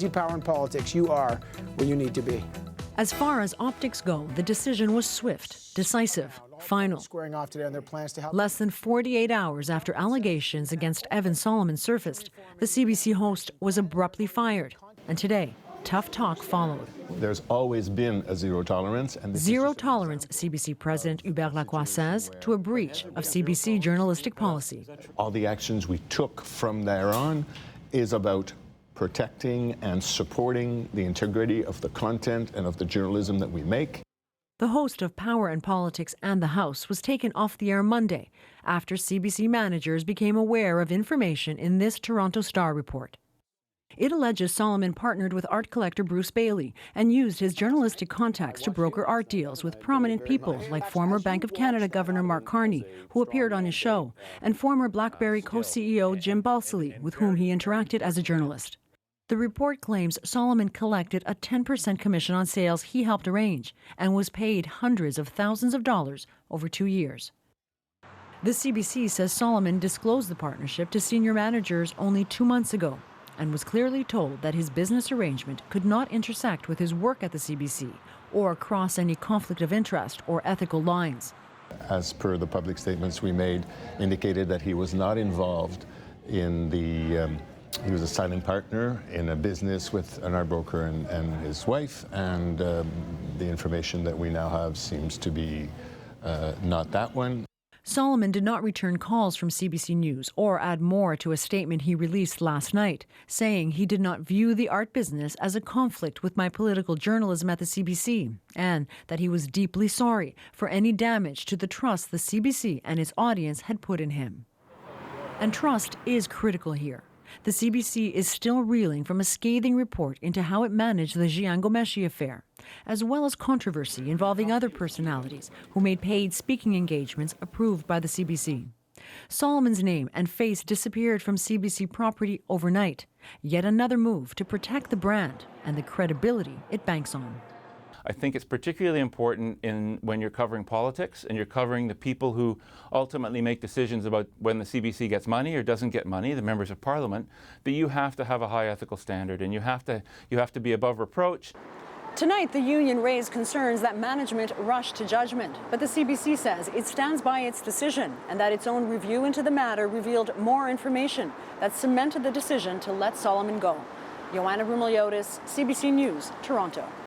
CBC Power and Politics, you are where you need to be. As far as optics go, the decision was swift, decisive, final. Squaring off today on their plans to help. Less than 48 hours after allegations against Evan Solomon surfaced, the CBC host was abruptly fired. And today, tough talk followed. There's always been a zero tolerance. And zero tolerance, CBC President Hubert Lacroix says, to a breach of CBC journalistic policy. All the actions we took from there on is about protecting and supporting the integrity of the content and of the journalism that we make. The host of Power and Politics and the House was taken off the air Monday after CBC managers became aware of information in this Toronto Star report. It alleges Solomon partnered with art collector Bruce Bailey and used his journalistic contacts to broker art deals with prominent people like former Bank of Canada Governor Mark Carney, who appeared on his show, and former BlackBerry co-CEO Jim Balsillie, with whom he interacted as a journalist. The report claims Solomon collected a 10% commission on sales he helped arrange and was paid hundreds of thousands of dollars over 2 years. The CBC says Solomon disclosed the partnership to senior managers only 2 months ago and was clearly told that his business arrangement could not intersect with his work at the CBC or cross any conflict of interest or ethical lines. As per the public statements we made, indicated that he was not involved in the he was a silent partner in a business with an art broker and his wife, and the information that we now have seems to be not that one. Solomon did not return calls from CBC News or add more to a statement he released last night, saying he did not view the art business as a conflict with my political journalism at the CBC, and that he was deeply sorry for any damage to the trust the CBC and its audience had put in him. And trust is critical here. The CBC is still reeling from a scathing report into how it managed the Jian Ghomeshi affair, as well as controversy involving other personalities who made paid speaking engagements approved by the CBC. Solomon's name and face disappeared from CBC property overnight, yet another move to protect the brand and the credibility it banks on. I think it's particularly important when you're covering politics and you're covering the people who ultimately make decisions about when the CBC gets money or doesn't get money, the members of Parliament, that you have to have a high ethical standard and you have to be above reproach. Tonight, the union raised concerns that management rushed to judgment, but the CBC says it stands by its decision and that its own review into the matter revealed more information that cemented the decision to let Solomon go. Joanna Rumiliotis, CBC News, Toronto.